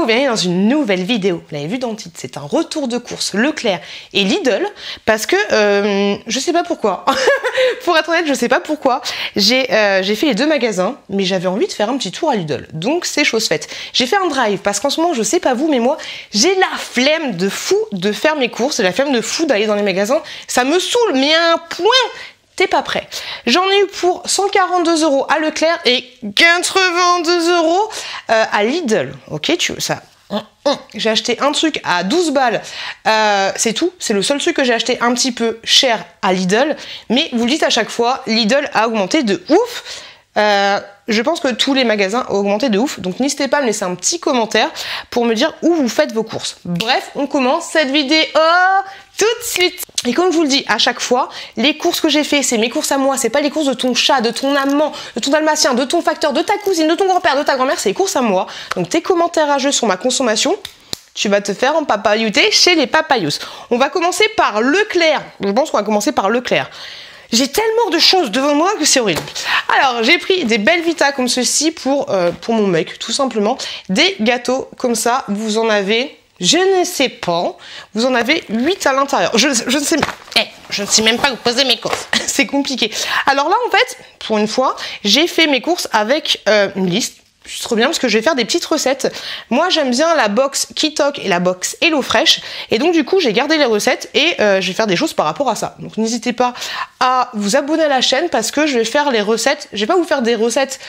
Hello, bienvenue dans une nouvelle vidéo. Vous l'avez vu dans le titre, c'est un retour de course Leclerc et Lidl parce que je sais pas pourquoi. Pour être honnête, je sais pas pourquoi. J'ai fait les deux magasins, mais j'avais envie de faire un petit tour à Lidl. Donc c'est chose faite. J'ai fait un drive parce qu'en ce moment, je sais pas vous, mais moi, j'ai la flemme de fou de faire mes courses, la flemme de fou d'aller dans les magasins. Ça me saoule, mais à un point. T'es pas prêt. J'en ai eu pour 142 € à Leclerc et 82 € à Lidl. Ok, tu veux ça? J'ai acheté un truc à 12 balles. C'est tout. C'est le seul truc que j'ai acheté un petit peu cher à Lidl. Mais vous le dites à chaque fois, Lidl a augmenté de ouf. Je pense que tous les magasins ont augmenté de ouf. Donc n'hésitez pas à me laisser un petit commentaire pour me dire où vous faites vos courses. Bref, on commence cette vidéo tout de suite. Et comme je vous le dis à chaque fois, les courses que j'ai fait, c'est mes courses à moi, c'est pas les courses de ton chat, de ton amant, de ton dalmatien, de ton facteur, de ta cousine, de ton grand-père, de ta grand-mère, c'est les courses à moi. Donc tes commentaires à jeu sur ma consommation, tu vas te faire en papayouter chez les papayous. On va commencer par Leclerc. Je pense qu'on va commencer par Leclerc. J'ai tellement de choses devant moi que c'est horrible. Alors, j'ai pris des Belvita comme ceci pour mon mec, tout simplement. Des gâteaux comme ça, vous en avez... Je ne sais pas. Vous en avez 8 à l'intérieur. Je ne sais même pas où poser mes courses. C'est compliqué. Alors là, en fait, pour une fois, j'ai fait mes courses avec une liste. C'est trop bien parce que je vais faire des petites recettes. Moi, j'aime bien la box Kitok et la box HelloFresh. Et donc, du coup, j'ai gardé les recettes et je vais faire des choses par rapport à ça. Donc, n'hésitez pas à vous abonner à la chaîne parce que je vais faire les recettes. Je vais pas vous faire des recettes,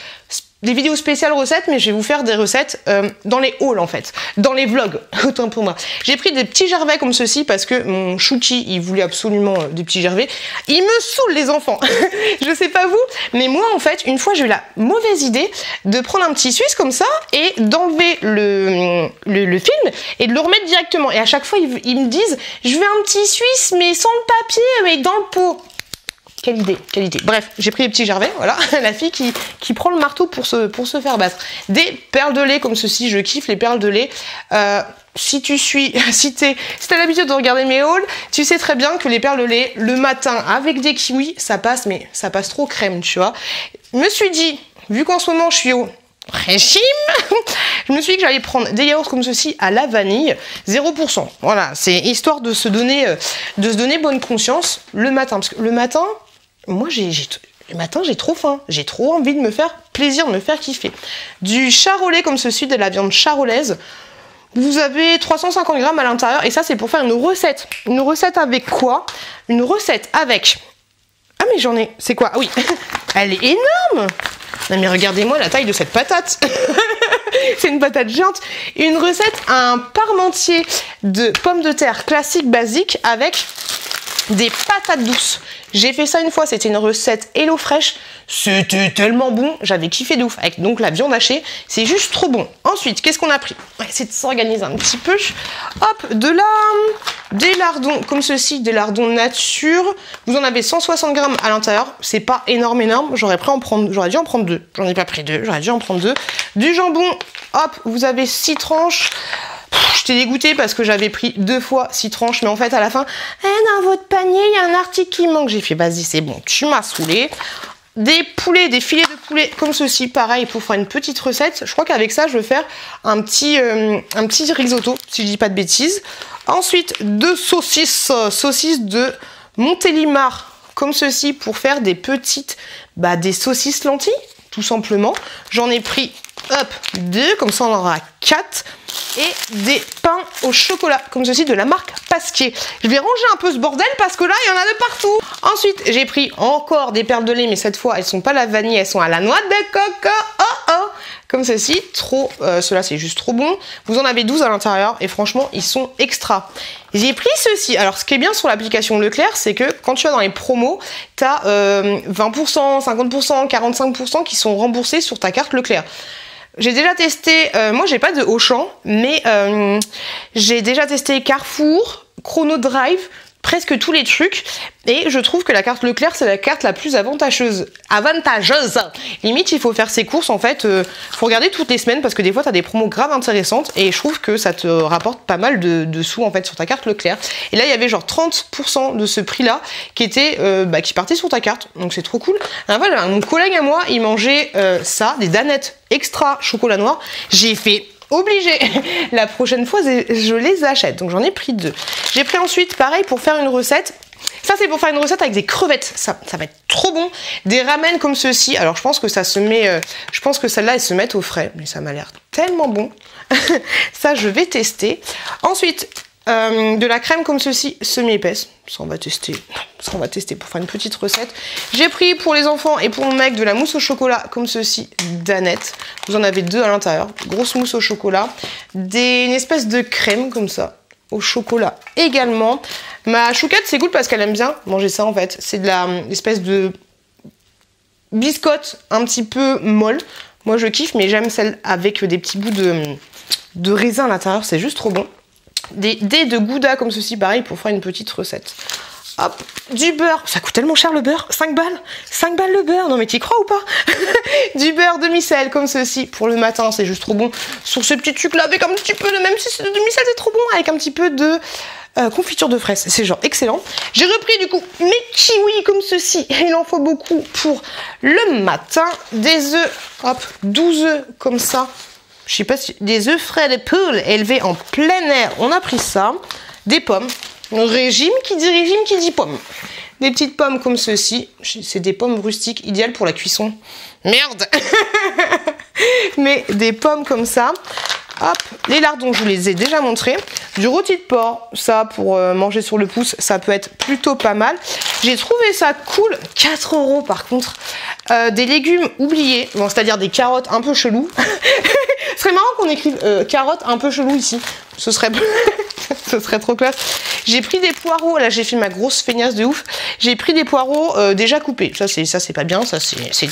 des vidéos spéciales recettes, mais je vais vous faire des recettes dans les hauls, en fait. Dans les vlogs, autant pour moi. J'ai pris des petits gervais comme ceci parce que mon chouki, il voulait absolument des petits gervais. Ils me saoulent, les enfants. Je sais pas vous, mais moi, en fait, une fois, j'ai eu la mauvaise idée de prendre un petit suisse comme ça et d'enlever le film et de le remettre directement. Et à chaque fois, ils me disent, je veux un petit suisse, mais sans le papier, mais dans le pot. Quelle idée, quelle idée. Bref, j'ai pris les petits gervais, voilà, la fille qui prend le marteau pour se faire battre. Des perles de lait comme ceci, je kiffe les perles de lait. Si t'as l'habitude de regarder mes hauls, tu sais très bien que les perles de lait, le matin, avec des kiwis, ça passe, mais ça passe trop crème, tu vois. Je me suis dit, vu qu'en ce moment je suis au régime, je me suis dit que j'allais prendre des yaourts comme ceci à la vanille, 0%. Voilà, c'est histoire de se donner bonne conscience le matin. Parce que le matin, moi le matin j'ai trop faim, j'ai trop envie de me faire plaisir, de me faire kiffer. Du charolais comme ceci, de la viande charolaise. Vous avez 350 grammes à l'intérieur et ça c'est pour faire une recette. Une recette avec quoi? Une recette avec... Ah mais j'en ai... C'est quoi? Ah oui, elle est énorme. Non mais regardez-moi la taille de cette patate. C'est une patate géante. Une recette à un parmentier de pommes de terre classique basique avec des patates douces. J'ai fait ça une fois, c'était une recette HelloFresh. C'était tellement bon, j'avais kiffé de ouf. Avec donc la viande hachée, c'est juste trop bon. Ensuite, qu'est-ce qu'on a pris? On va essayer de s'organiser un petit peu. Hop, des lardons comme ceci, des lardons nature. Vous en avez 160 grammes à l'intérieur. C'est pas énorme. J'aurais dû en prendre 2. J'en ai pas pris 2, j'aurais dû en prendre 2. Du jambon, hop, vous avez 6 tranches. J'étais dégoûtée parce que j'avais pris 2 fois 6 tranches, mais en fait à la fin, dans votre panier, il y a un article qui manque. J'ai fait, vas-y, c'est bon, tu m'as saoulé. Des poulets, des filets de poulet comme ceci, pareil, pour faire une petite recette. Je crois qu'avec ça, je vais faire un petit risotto, si je dis pas de bêtises. Ensuite, 2 saucisses de Montélimar, comme ceci, pour faire des petites, des saucisses lentilles, tout simplement. J'en ai pris, hop, 2, comme ça on en aura 4. Et des pains au chocolat, comme ceci, de la marque Pasquier. Je vais ranger un peu ce bordel parce que là, il y en a de partout. Ensuite, j'ai pris encore des perles de lait, mais cette fois, elles sont pas à la vanille, elles sont à la noix de coco. Comme ceci, cela c'est juste trop bon. Vous en avez 12 à l'intérieur et franchement, ils sont extra. J'ai pris ceci. Alors, ce qui est bien sur l'application Leclerc, c'est que quand tu vas dans les promos, tu as 20%, 50%, 45% qui sont remboursés sur ta carte Leclerc. J'ai déjà testé, moi j'ai pas de Auchan, mais j'ai déjà testé Carrefour, Chrono Drive, presque tous les trucs. Et je trouve que la carte Leclerc, c'est la carte la plus avantageuse. Limite, il faut faire ses courses, en fait, faut regarder toutes les semaines parce que des fois, tu as des promos graves intéressantes et je trouve que ça te rapporte pas mal de sous, en fait, sur ta carte Leclerc. Et là, il y avait genre 30% de ce prix-là qui qui partait sur ta carte. Donc, c'est trop cool. Alors, voilà, mon collègue à moi, il mangeait ça, des danettes extra chocolat noir. J'ai fait... obligé. La prochaine fois, je les achète. Donc j'en ai pris 2. J'ai pris ensuite, pareil, pour faire une recette. Ça, c'est pour faire une recette avec des crevettes. Ça va être trop bon. Des ramen comme ceci. Alors, je pense que ça se met... je pense que celle-là, elles se mettent au frais. Mais ça m'a l'air tellement bon. Ça, je vais tester. Ensuite, de la crème comme ceci, semi-épaisse. Ça, on va tester. Ça, on va tester pour faire une petite recette. J'ai pris pour les enfants et pour mon mec de la mousse au chocolat comme ceci, d'Annette. Vous en avez 2 à l'intérieur. Grosse mousse au chocolat. Une espèce de crème comme ça. Au chocolat également. Ma chouquette, c'est cool parce qu'elle aime bien manger ça en fait. C'est de l'espèce de biscotte un petit peu molle. Moi je kiffe, mais j'aime celle avec des petits bouts de raisin à l'intérieur. C'est juste trop bon. Des dés de gouda comme ceci, pareil, pour faire une petite recette. Hop, du beurre. Ça coûte tellement cher le beurre. 5 balles. 5 balles le beurre. Non mais t'y crois ou pas? Du beurre demi-sel comme ceci pour le matin. C'est juste trop bon. Sur ce petit truc là avec un petit peu de... Même si c'est de demi-sel, c'est trop bon. Avec un petit peu de... confiture de fraises, c'est genre excellent. J'ai repris du coup mes kiwis comme ceci, il en faut beaucoup pour le matin. Des œufs, hop, 12 œufs comme ça. Je sais pas si... Des œufs frais de poule élevés en plein air, on a pris ça. Des pommes, régime qui dit pommes. Des petites pommes comme ceci, c'est des pommes rustiques, idéales pour la cuisson. Merde. Mais des pommes comme ça. Hop, les lardons, je vous les ai déjà montrés. Du rôti de porc, ça pour manger sur le pouce, ça peut être plutôt pas mal. J'ai trouvé ça cool, 4 € par contre. Des légumes oubliés, bon, c'est-à-dire des carottes un peu chelou. Ce serait marrant qu'on écrive carottes un peu chelou ici. Ce serait, ce serait trop classe. J'ai pris des poireaux, là j'ai fait ma grosse feignasse de ouf. J'ai pris des poireaux déjà coupés. Ça c'est pas bien, ça c'est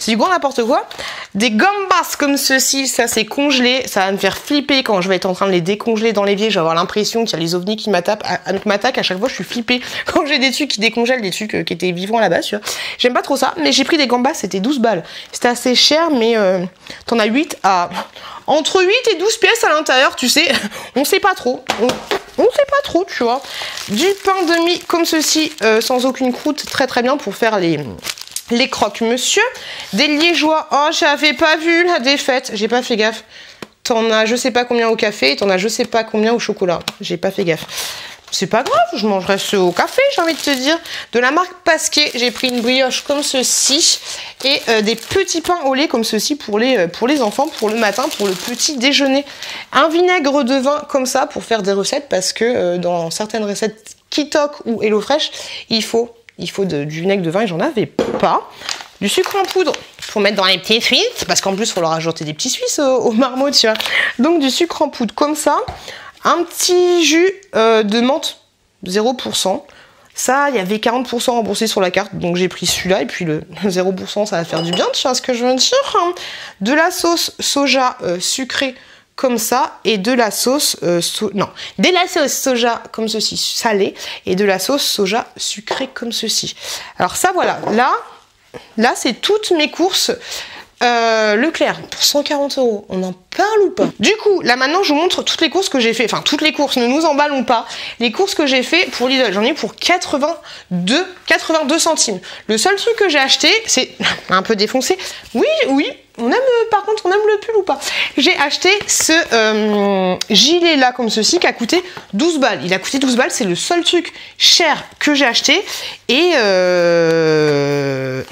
du grand n'importe quoi. Des gambas comme ceci, ça c'est congelé. Ça va me faire flipper quand je vais être en train de les décongeler dans l'évier. Je vais avoir l'impression qu'il y a les ovnis qui m'attaquent. À chaque fois je suis flippée quand j'ai des trucs qui décongèlent, des trucs qui étaient vivants à la base. J'aime pas trop ça, mais j'ai pris des gambas, c'était 12 balles. C'était assez cher, mais t'en as 8 à... Entre 8 et 12 pièces à l'intérieur, tu sais, on sait pas trop. On sait pas trop, tu vois. Du pain de mie comme ceci, sans aucune croûte, très très bien pour faire les croque-monsieur. Des liégeois, oh j'avais pas vu la défaite, j'ai pas fait gaffe. T'en as je sais pas combien au café, t'en as je sais pas combien au chocolat, j'ai pas fait gaffe. C'est pas grave, je mangerai ce au café, j'ai envie de te dire. De la marque Pasquier, j'ai pris une brioche comme ceci et des petits pains au lait comme ceci pour les enfants, pour le matin, pour le petit déjeuner. Un vinaigre de vin comme ça pour faire des recettes parce que dans certaines recettes Kitok ou HelloFresh, il faut du vinaigre de vin et j'en avais pas. Du sucre en poudre pour mettre dans les petites frites parce qu'en plus, il faut leur ajouter des petits Suisses au marmot, tu vois. Donc du sucre en poudre comme ça. Un petit jus de menthe 0%. Ça, il y avait 40% remboursé sur la carte, donc j'ai pris celui-là. Et puis le 0%, ça va faire du bien, tu vois ce que je veux dire. De la sauce soja sucrée comme ça. Et de la sauce... de la sauce soja comme ceci, salée. Et de la sauce soja sucrée comme ceci. Alors ça, voilà. Là c'est toutes mes courses... Leclerc pour 140 €, on en parle ou pas? Du coup, là maintenant je vous montre toutes les courses que j'ai fait, enfin toutes les courses, ne nous emballons pas. Les courses que j'ai fait pour Lidl, j'en ai pour 82 centimes. Le seul truc que j'ai acheté, c'est un peu défoncé. Oui, on aime, par contre, on aime le pull ou pas? J'ai acheté ce gilet là comme ceci qui a coûté 12 balles. Il a coûté 12 balles, c'est le seul truc cher que j'ai acheté. Et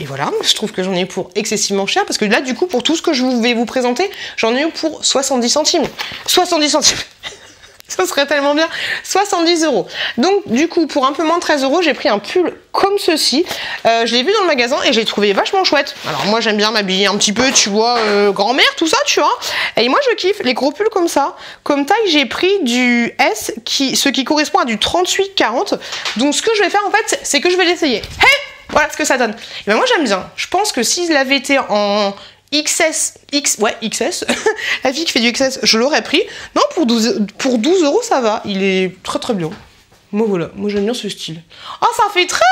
voilà, je trouve que j'en ai eu pour excessivement cher parce que là, du coup, pour tout ce que je vais vous présenter, j'en ai eu pour 70 centimes. 70 centimes. Ça serait tellement bien. 70 €. Donc, du coup, pour un peu moins de 13 €, j'ai pris un pull comme ceci. Je l'ai vu dans le magasin et je l'ai trouvé vachement chouette. Alors, moi, j'aime bien m'habiller un petit peu, tu vois, grand-mère, tout ça, tu vois. Et moi, je kiffe les gros pulls comme ça. Comme taille, j'ai pris du S, ce qui correspond à du 38-40. Donc, ce que je vais faire, en fait, c'est que je vais l'essayer. Hey, voilà ce que ça donne. Et ben, moi, j'aime bien. Je pense que s'il avait été en... XS, la fille qui fait du XS, je l'aurais pris. Non, pour 12 €, ça va. Il est très très bien. Moi voilà, moi j'aime bien ce style. Ah, ça fait très...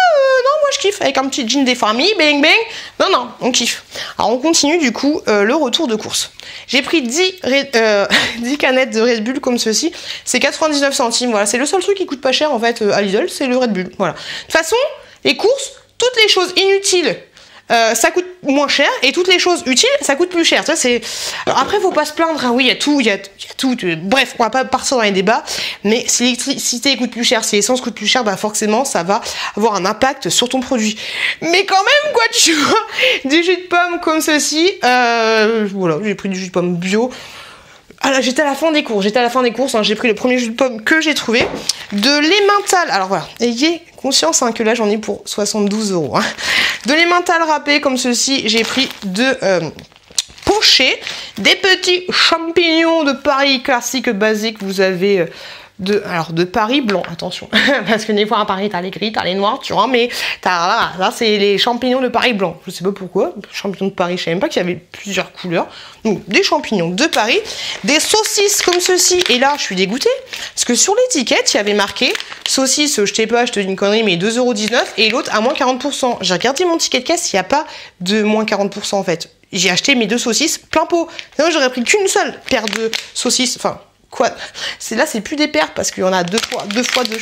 non, moi je kiffe. Avec un petit jean des familles, bang bang. Non, on kiffe. Alors on continue du coup le retour de course. J'ai pris 10 canettes de Red Bull comme ceci. C'est 99 centimes. Voilà, c'est le seul truc qui coûte pas cher en fait à Lidl, c'est le Red Bull. Voilà. De toute façon, les courses, toutes les choses inutiles ça coûte moins cher et toutes les choses utiles, ça coûte plus cher. Ça, c'est... Alors après, faut pas se plaindre, hein. Oui, il y a tout, bref, on va pas partir dans les débats, mais si l'électricité coûte plus cher, si l'essence coûte plus cher, bah forcément, ça va avoir un impact sur ton produit. Mais quand même, quoi, tu vois, du jus de pomme comme ceci, voilà, j'ai pris du jus de pomme bio. Ah là, j'étais à la fin des courses, hein, j'ai pris le premier jus de pomme que j'ai trouvé, de l'emmental. Alors voilà, ayez conscience hein, que là j'en ai pour 72 €. Hein. De l'emmental râpé comme ceci, j'ai pris de pochés, des petits champignons de Paris classiques basiques, vous avez... de Paris blanc, attention, parce que des fois à Paris t'as les gris, t'as les noirs, tu vois, mais là c'est les champignons de Paris blanc, je sais pas pourquoi, champignons de Paris, je savais même pas qu'il y avait plusieurs couleurs, donc des champignons de Paris, des saucisses comme ceci, et là je suis dégoûtée, parce que sur l'étiquette il y avait marqué, saucisse, je sais pas, je te dis une connerie, mais 2,19 €, et l'autre à moins 40%, j'ai regardé mon ticket de caisse, il n'y a pas de moins 40% en fait, j'ai acheté mes 2 saucisses plein pot, sinon j'aurais pris qu'une seule paire de saucisses, enfin, quoi, là c'est plus des paires parce qu'il y en a deux fois deux.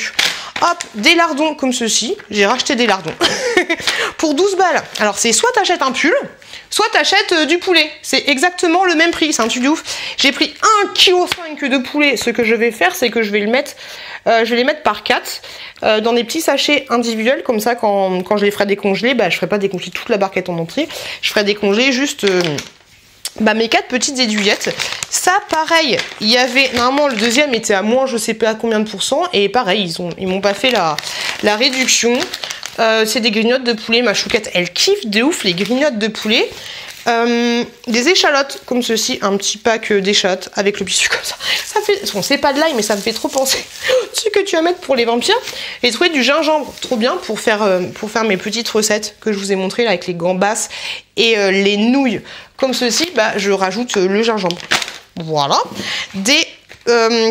Hop, des lardons comme ceci. J'ai racheté des lardons pour 12 balles. Alors c'est soit t'achètes un pull, soit t'achètes du poulet. C'est exactement le même prix, c'est un truc de ouf. J'ai pris 1,5 kg de poulet. Ce que je vais faire, c'est que je vais les mettre par 4 dans des petits sachets individuels. Comme ça, quand je les ferai décongeler, bah, je ferai pas décongeler toute la barquette en entier. Je ferai décongeler juste... mes 4 petites aiguillettes, ça pareil, il y avait, normalement le deuxième était à moins je sais pas combien de pourcents, et pareil, ils m'ont pas fait la réduction, c'est des grignottes de poulet, ma chouquette, elle kiffe de ouf les grignottes de poulet, des échalotes comme ceci, un petit pack d'échalotes avec le biscuit comme ça fait, bon c'est pas de l'ail mais ça me fait trop penser ce que tu vas mettre pour les vampires, et trouvé du gingembre, trop bien pour faire mes petites recettes que je vous ai montré là avec les gambas et les nouilles comme ceci, bah je rajoute le gingembre, voilà, des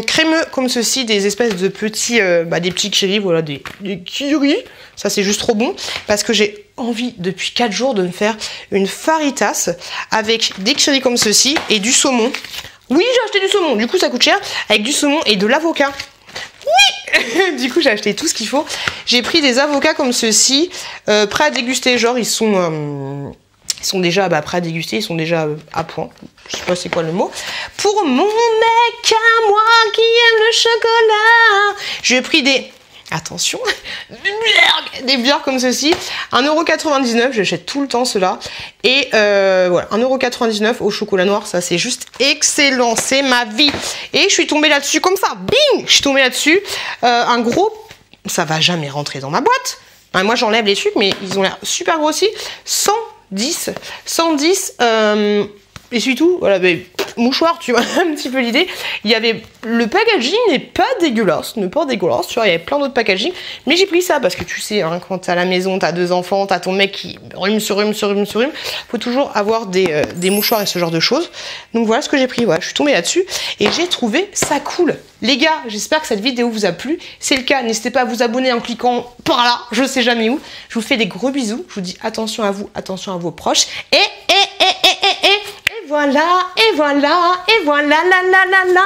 crémeux comme ceci, des espèces de petits des petits kiris, voilà, des kiris, ça c'est juste trop bon parce que j'ai envie depuis 4 jours de me faire une faritas avec des kiris comme ceci et du saumon. Oui, j'ai acheté du saumon, du coup ça coûte cher, avec du saumon et de l'avocat. Oui. Du coup j'ai acheté tout ce qu'il faut. J'ai pris des avocats comme ceci, prêts à déguster, genre ils sont déjà prêts à déguster, ils sont déjà à point. Je sais pas c'est quoi le mot. Pour mon mec à moi qui aime le chocolat, j'ai pris des... Attention, des bières comme ceci, 1,99 €, j'achète tout le temps cela, et voilà, 1,99 € au chocolat noir, ça c'est juste excellent, c'est ma vie, et je suis tombée là-dessus comme ça, bing, je suis tombée là-dessus, un gros, ça va jamais rentrer dans ma boîte, enfin, moi j'enlève les trucs, mais ils ont l'air super grossis, 110, et c'est tout, voilà, mais mouchoir, tu vois, un petit peu l'idée. Il y avait, le packaging n'est pas dégueulasse, tu vois, il y avait plein d'autres packaging, mais j'ai pris ça parce que tu sais, hein, quand t'es à la maison, t'as 2 enfants, t'as ton mec qui rhume, faut toujours avoir des mouchoirs et ce genre de choses. Donc voilà ce que j'ai pris, voilà, je suis tombée là-dessus et j'ai trouvé ça cool. Les gars, j'espère que cette vidéo vous a plu. Si c'est le cas, n'hésitez pas à vous abonner en cliquant par là, je sais jamais où. Je vous fais des gros bisous, je vous dis attention à vous, attention à vos proches, et voilà, la la la la.